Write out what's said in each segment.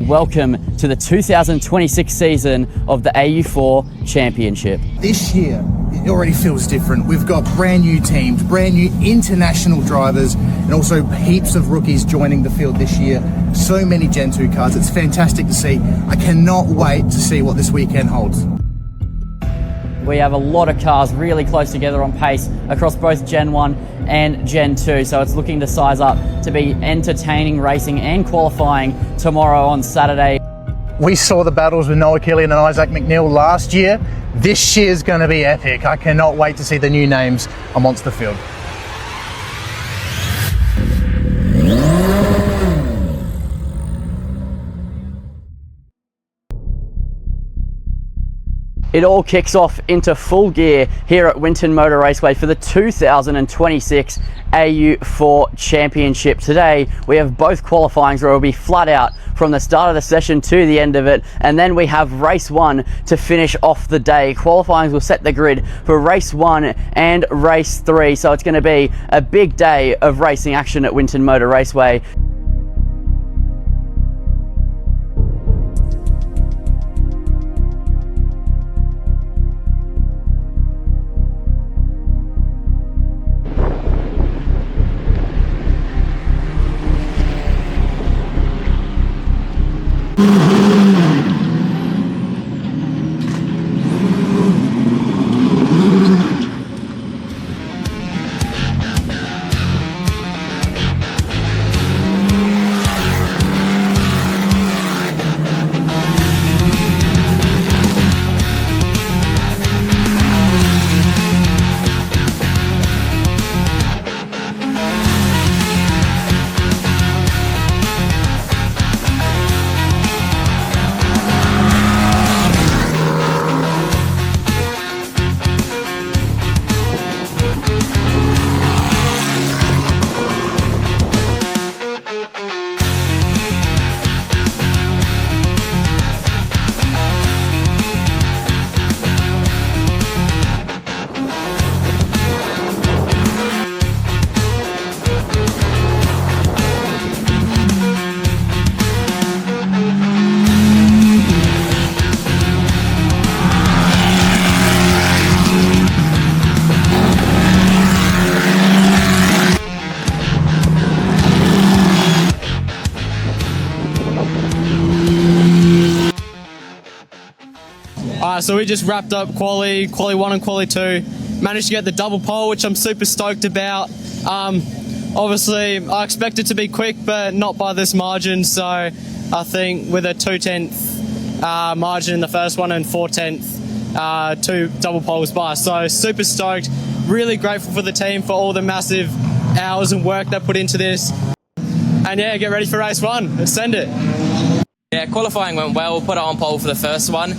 Welcome to the 2026 season of the AU4 Championship. This year, it already feels different. We've got brand new teams, brand new international drivers, and also heaps of rookies joining the field this year. So many Gen 2 cars. It's fantastic to see. I cannot wait to see what this weekend holds. We have a lot of cars really close together on pace across both Gen 1 and Gen 2, so it's looking to size up to be entertaining racing and qualifying tomorrow on Saturday. We saw the battles with Noah Killian and Isaac McNeil last year. This year's going to be epic. I cannot wait to see the new names on Monster Field. It all kicks off into full gear here at Winton Motor Raceway for the 2026 AU4 Championship. Today we have both qualifyings where we'll be flat out from the start of the session to the end of it, and then we have race 1 to finish off the day. Qualifyings will set the grid for race 1 and race 3, so it's going to be a big day of racing action at Winton Motor Raceway. So we just wrapped up quali 1 and quali 2. Managed to get the double pole, which I'm super stoked about. Obviously, I expect it to be quick, but not by this margin. So I think with a 2/10 margin in the first one and 4/10 2 double poles by. So super stoked. Really grateful for the team for all the massive hours and work they put into this. And yeah, get ready for race 1. Let's send it. Yeah, qualifying went well. Put it on pole for the first one.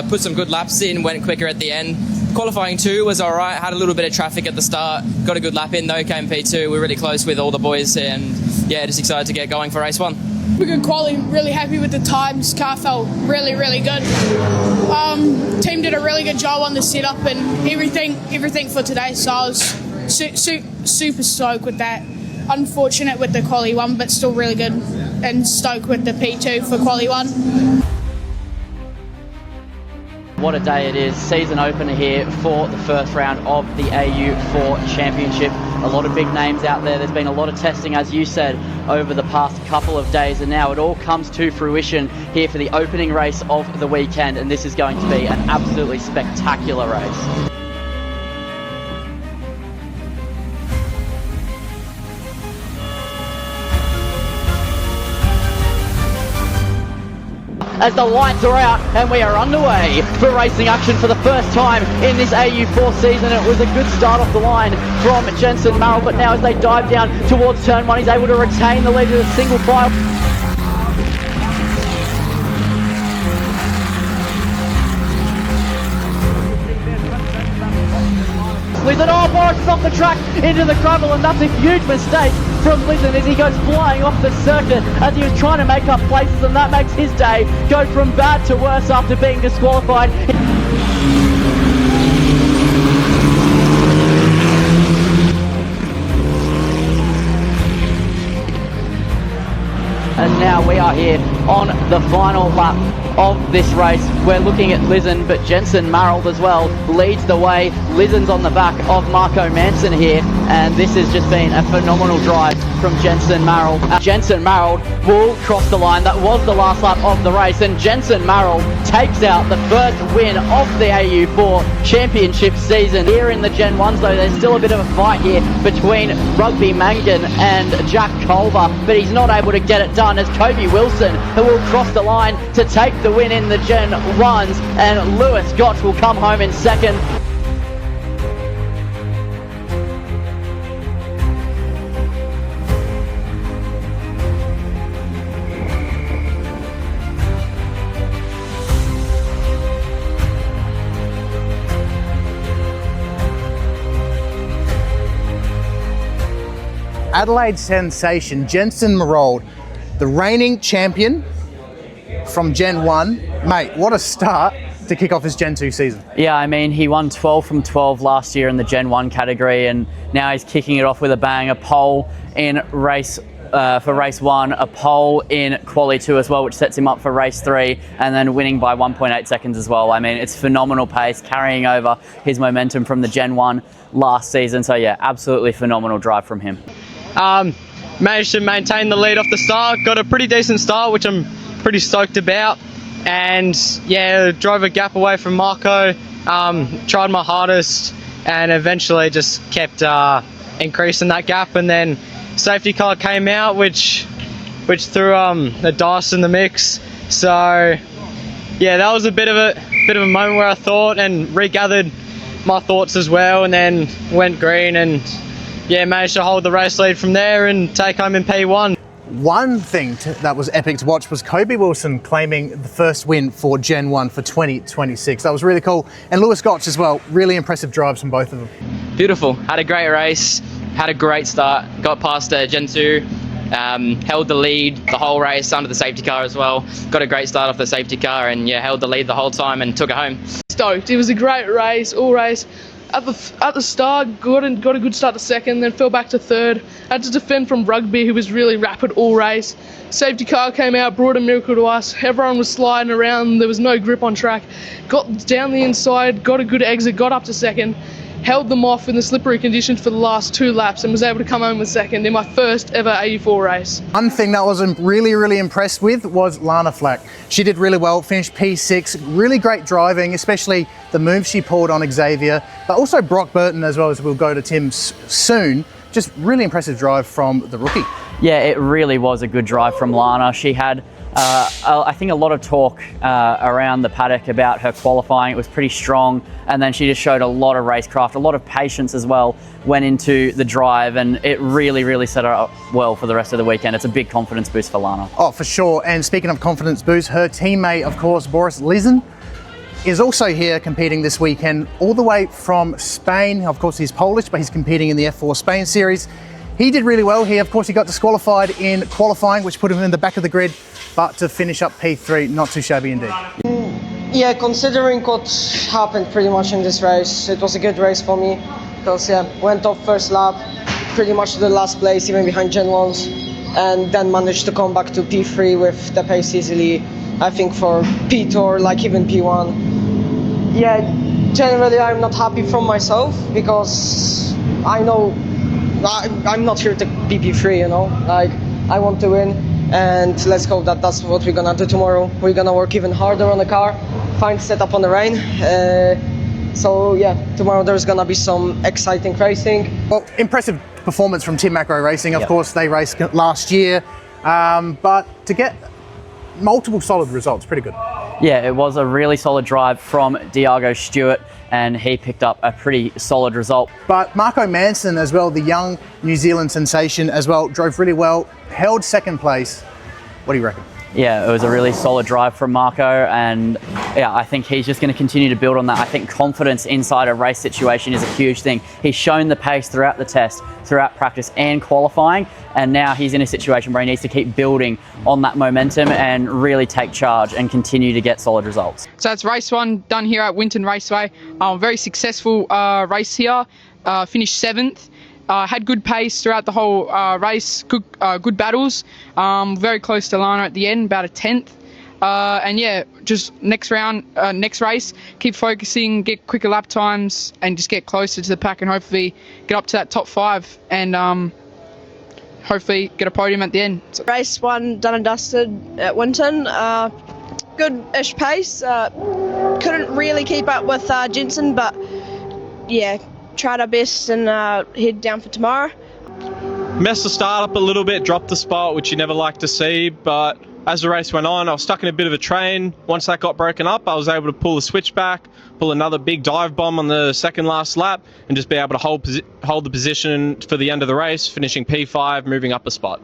Put some good laps in, went quicker at the end. Qualifying 2 was all right. Had a little bit of traffic at the start. Got a good lap in though, came P2. We're really close with all the boys, and yeah, just excited to get going for race 1. We good quality, really happy with the times. Car felt really, really good. Team did a really good job on the setup and everything for today. So I was super stoked with that. Unfortunate with the quali 1, but still really good. And stoked with the P2 for quali 1. What a day it is. Season opener here for the first round of the AU4 Championship. A lot of big names out there. There's been a lot of testing, as you said, over the past couple of days, and now it all comes to fruition here for the opening race of the weekend, and this is going to be an absolutely spectacular race. As the lights are out and we are underway for racing action for the first time in this AU4 season. It was a good start off the line from Jensen Merrill, but now as they dive down towards turn 1, he's able to retain the lead with a single file. Lizen, oh, Boris is off the track into the gravel, and that's a huge mistake from Lizen as he goes flying off the circuit as he was trying to make up places, and that makes his day go from bad to worse after being disqualified. and now we are here on the final lap of this race. We're looking at Lizen, but Jensen Marold as well leads the way. Lizen's on the back of Marco Manson here, and this has just been a phenomenal drive from Jensen Marold. Jensen Marold will cross the line. That was the last lap of the race, and Jensen Marold takes out the first win of the AU4 Championship season. Here in the Gen 1s though, there's still a bit of a fight here between Rugby Mangan and Jack Culver, but he's not able to get it done as Kobe Wilson, who will cross the line to take the win in the Gen 1s, and Lewis Gotch will come home in second. Adelaide sensation Jensen Marold, the reigning champion from Gen 1. Mate, what a start to kick off his Gen 2 season. Yeah, I mean, he won 12 from 12 last year in the Gen 1 category, and now he's kicking it off with a bang. A pole in race for race 1, a pole in quali 2 as well, which sets him up for race 3, and then winning by 1.8 seconds as well. I mean, it's phenomenal pace, carrying over his momentum from the Gen 1 last season. So yeah, absolutely phenomenal drive from him. Managed to maintain the lead off the start, got a pretty decent start, which I'm pretty stoked about, and yeah, drove a gap away from Marco, tried my hardest, and eventually just kept increasing that gap, and then safety car came out, which threw the dice in the mix. So yeah, that was a bit of a moment where I thought and regathered my thoughts as well, and then went green and yeah, managed to hold the race lead from there and take home in P1. One thing that was epic to watch was Kobe Wilson claiming the first win for Gen 1 for 2026. That was really cool. And Lewis Gotch as well, really impressive drives from both of them. Beautiful. Had a great race, had a great start, got past Gen 2, held the lead the whole race under the safety car as well. Got a great start off the safety car and yeah, held the lead the whole time and took it home. Stoked. It was a great race, all race. At the start, got a good start to second, then fell back to third. Had to defend from Rugby, who was really rapid all race. Safety car came out, brought a miracle to us. Everyone was sliding around, there was no grip on track. Got down the inside, got a good exit, got up to second. Held them off in the slippery conditions for the last 2 laps and was able to come home with second in my first ever AU4 race. One thing that I was really impressed with was Lana Flack. She did really well, finished P6, really great driving, especially the moves she pulled on Xavier, but also Brock Burton as well, as we'll go to Tim soon. Just really impressive drive from the rookie. Yeah, it really was a good drive from Lana. She had I think a lot of talk around the paddock about her qualifying. It was pretty strong, and then she just showed a lot of racecraft, a lot of patience as well went into the drive, and it really set her up well for the rest of the weekend. It's a big confidence boost for Lana. Oh, for sure. And speaking of confidence boost, her teammate, of course, Boris Lizen, is also here competing this weekend, all the way from Spain. Of course, he's Polish, but he's competing in the F4 Spain series. He did really well. He got disqualified in qualifying, which put him in the back of the grid, but to finish up P3, not too shabby indeed. Yeah, considering what happened pretty much in this race, it was a good race for me, because yeah, went off first lap, pretty much to the last place, even behind Gen 1s, and then managed to come back to P3 with the pace easily, I think for P2 or like even P1. Yeah, generally I'm not happy from myself, because I know I'm not here to be P3, you know, like I want to win, and let's hope that that's what we're gonna do tomorrow. We're gonna work even harder on the car, find setup on the rain. So yeah, tomorrow there's gonna be some exciting racing. Well, impressive performance from Team Macro Racing. Of course, they raced last year, but to get multiple solid results, pretty good. Yeah, it was a really solid drive from Diago Stewart, and he picked up a pretty solid result. But Marco Manson as well, the young New Zealand sensation as well, drove really well, held second place. What do you reckon? Yeah, it was a really solid drive from Marco, and yeah, I think he's just going to continue to build on that. I think confidence inside a race situation is a huge thing. He's shown the pace throughout the test, throughout practice and qualifying, and now he's in a situation where he needs to keep building on that momentum and really take charge and continue to get solid results. So it's race 1 done here at Winton Raceway. Very successful race here, finished 7th. Had good pace throughout the whole race, good battles, very close to Lana at the end, about a 10th. And yeah, just next race, keep focusing, get quicker lap times, and just get closer to the pack, and hopefully get up to that top 5, and hopefully get a podium at the end. Race 1 done and dusted at Winton. Good-ish pace. Couldn't really keep up with Jensen, but yeah, tried our best and head down for tomorrow. Messed the start up a little bit, dropped the spot, which you never like to see, but as the race went on, I was stuck in a bit of a train. Once that got broken up, I was able to pull the switch back, pull another big dive bomb on the second last lap, and just be able to hold the position for the end of the race, finishing P5, moving up a spot.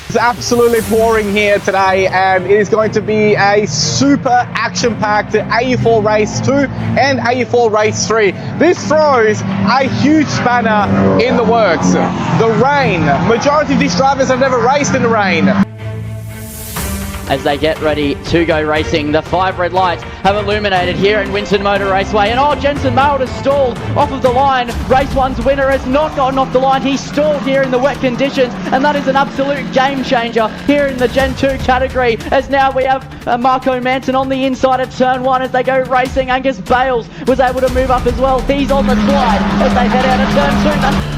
It's absolutely pouring here today, and it is going to be a super action-packed AU4 Race 2 and AU4 Race 3. This throws a huge spanner in the works. The rain. Majority of these drivers have never raced in the rain. As they get ready to go racing, the 5 red lights have illuminated here in Winton Motor Raceway, and Jensen Marald has stalled off of the line. Race 1's winner has not gotten off the line. He stalled here in the wet conditions, and that is an absolute game changer here in the Gen 2 category, as now we have Marco Manton on the inside of turn 1 as they go racing. Angus Bales was able to move up as well. He's on the slide as they head out of turn 2.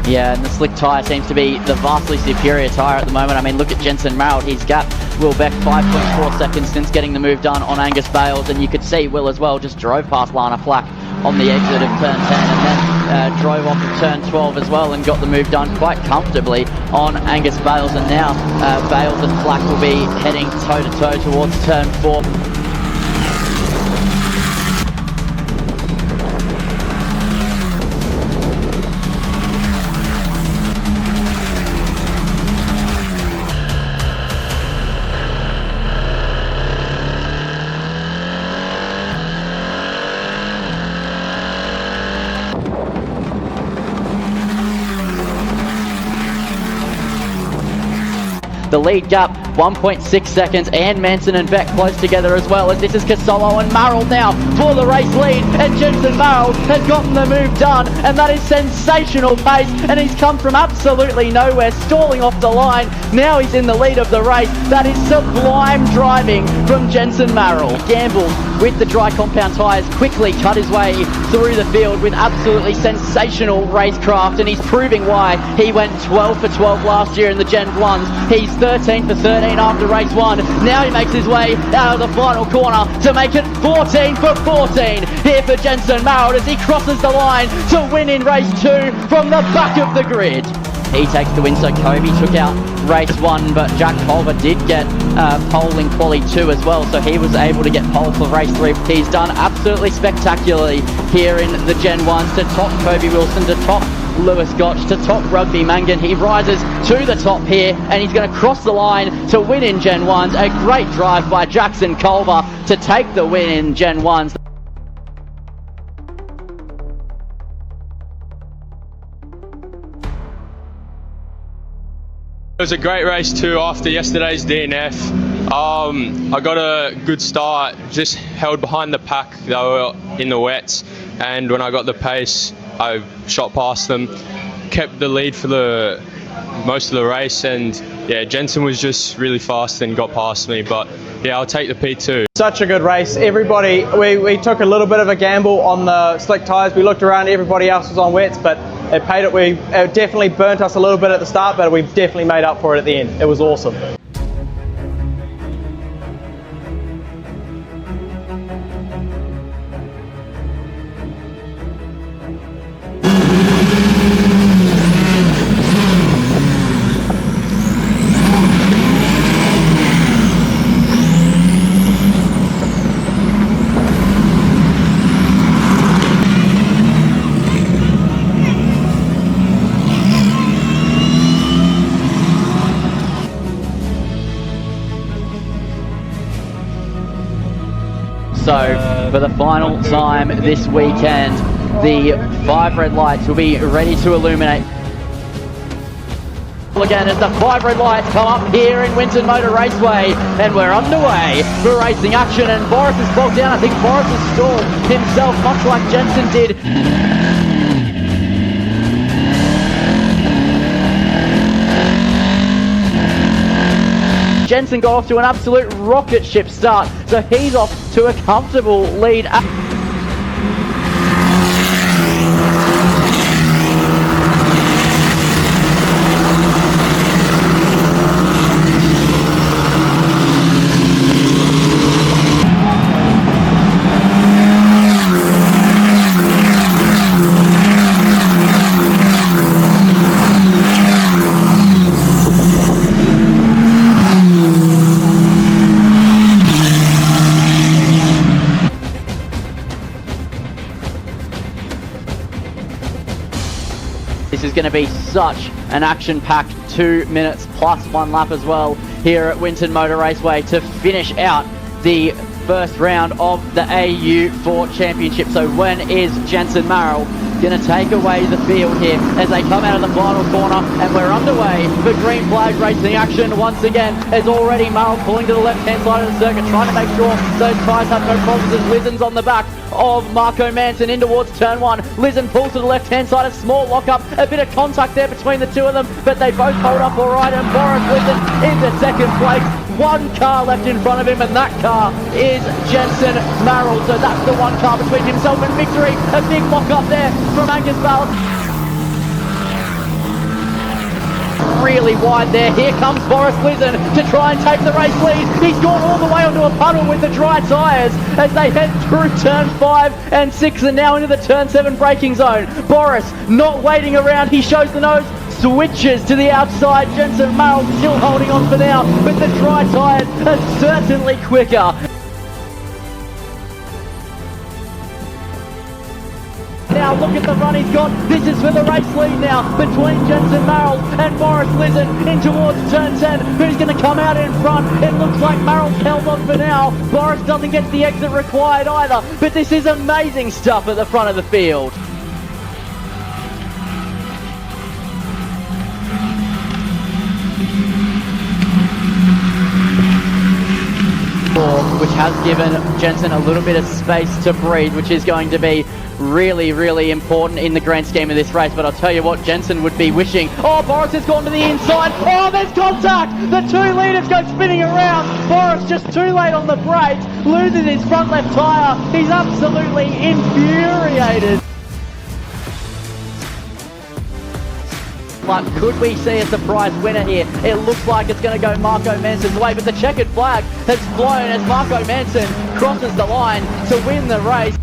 Yeah, and the slick tyre seems to be the vastly superior tyre at the moment. I mean, look at Jensen Marald. He's gapped Will Beck 5.4 seconds since getting the move done on Angus Bales, and you could see Will as well just drove past Lana Flack on the exit of turn 10 and then drove off of turn 12 as well and got the move done quite comfortably on Angus Bales. And now Bales and Flack will be heading toe-to-toe towards turn 4. The lead gap 1.6 seconds, and Manson and Beck close together as well, as this is Casolo and Marald now for the race lead, and Jensen Marald has gotten the move done, and that is sensational pace, and he's come from absolutely nowhere, stalling off the line. Now he's in the lead of the race. That is sublime driving from Jensen Marald. Gambled with the dry compound tyres, quickly cut his way through the field with absolutely sensational racecraft, and he's proving why he went 12 for 12 last year in the Gen 1s. He's 13 for 13 after race 1. Now he makes his way out of the final corner to make it 14 for 14 here for Jensen Marald as he crosses the line to win in race 2 from the back of the grid. He takes the win, so Kobe took out race 1, but Jack Culver did get pole in quali 2 as well, so he was able to get pole for race 3. He's done absolutely spectacularly here in the Gen 1s to top Kobe Wilson, to top Lewis Gotch, to top Rugby Mangan. He rises to the top here, and he's going to cross the line to win in Gen 1s. A great drive by Jackson Culver to take the win in Gen 1s. It was a great race too after yesterday's DNF. I got a good start, just held behind the pack. They were in the wets, and when I got the pace, I shot past them, kept the lead for the most of the race, and yeah, Jensen was just really fast and got past me, but yeah, I'll take the P2. Such a good race. Everybody, we took a little bit of a gamble on the slick tyres. We looked around, everybody else was on wets, but it paid it. It definitely burnt us a little bit at the start, but we definitely made up for it at the end. It was awesome. So for the final time this weekend, the 5 red lights will be ready to illuminate. Again as the 5 red lights come up here in Winton Motor Raceway, and we're underway for racing action, and Boris is bogged down. I think Boris has stalled himself much like Jensen did. Jensen got off to an absolute rocket ship start, so he's off to a comfortable lead. This is going to be such an action-packed 2 minutes plus 1 lap as well here at Winton Motor Raceway to finish out the first round of the AU4 Championship. So when is Jensen Marrell going to take away the field here as they come out of the final corner, and we're underway for green flag racing action once again, as already Marrell pulling to the left-hand side of the circuit, trying to make sure those tyres have no problems as Lizen's on the back of Marco Manson in towards turn 1. Lizen pulls to the left-hand side, a small lock-up, a bit of contact there between the two of them, but they both hold up all right, and Boris Lizen into second place. One car left in front of him, and that car is Jensen Marrell. So that's the one car between himself and victory. A big lock-up there from Angus Ballard. Really wide there. Here comes Boris Lizen to try and take the race lead. He's gone all the way onto a puddle with the dry tyres as they head through turn 5 and 6 and now into the turn 7 braking zone. Boris not waiting around. He shows the nose, switches to the outside. Jensen Marrell still holding on for now, but the dry tyres are certainly quicker. Now look at the run he's got. This is for the race lead now between Jensen Marrell and Boris Lizen in towards turn 10. Who's going to come out in front? It looks like Marrell's held on for now. Boris doesn't get the exit required either, but this is amazing stuff at the front of the field. Which has given Jensen a little bit of space to breathe, which is going to be really, really important in the grand scheme of this race. But I'll tell you what, Jensen would be wishing. Oh, Boris has gone to the inside. Oh, there's contact. The 2 leaders go spinning around. Boris just too late on the brakes, loses his front left tyre. He's absolutely infuriated. But could we see a surprise winner here? It looks like it's going to go Marco Manson's way, but the checkered flag has flown as Marco Manson crosses the line to win the race.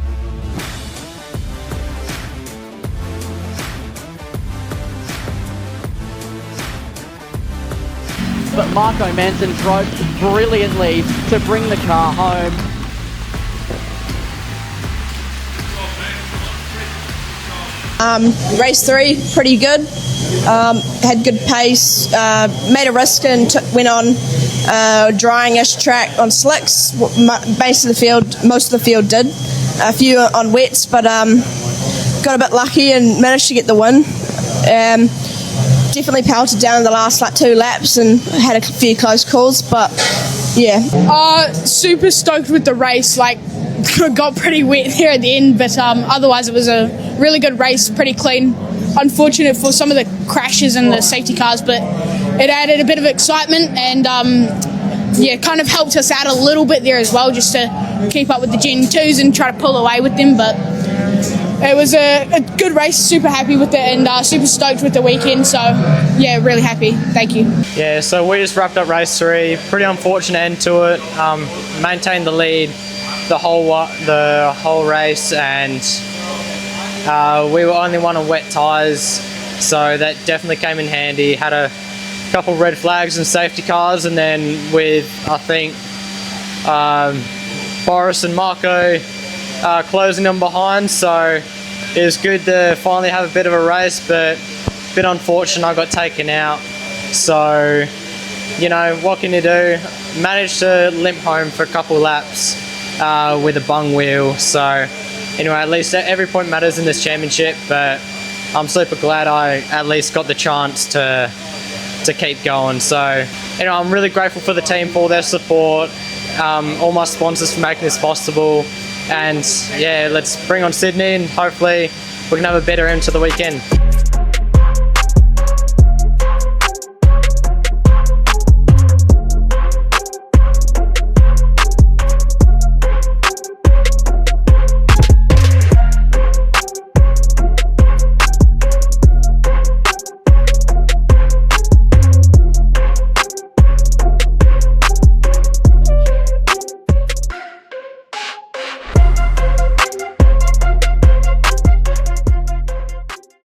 But Marco Manson drove brilliantly to bring the car home. Race 3, pretty good. Had good pace, made a risk and went on drying-ish track on slicks. Most of the field did. A few on wets, but got a bit lucky and managed to get the win. Definitely pelted down in the last 2 laps and had a few close calls, but yeah. Super stoked with the race. Got pretty wet there at the end, but otherwise it was a really good race, pretty clean. Unfortunate for some of the crashes and the safety cars, but it added a bit of excitement and kind of helped us out a little bit there as well, just to keep up with the Gen 2s and try to pull away with them. But it was a good race, super happy with it, and super stoked with the weekend, so yeah, really happy. Thank you. Yeah, so we just wrapped up race 3. Pretty unfortunate end to it. Maintained the lead the whole race, and we were only one on wet tyres, so that definitely came in handy. Had a couple red flags and safety cars, and then with, I think, Boris and Marco closing them behind, so it was good to finally have a bit of a race, but a bit unfortunate I got taken out. So, you know, what can you do? Managed to limp home for a couple laps, with a bung wheel. So anyway, at least every point matters in this championship, but I'm super glad I at least got the chance to keep going. So I'm really grateful for the team for their support, all my sponsors for making this possible, and yeah, let's bring on Sydney and hopefully we can have a better end to the weekend.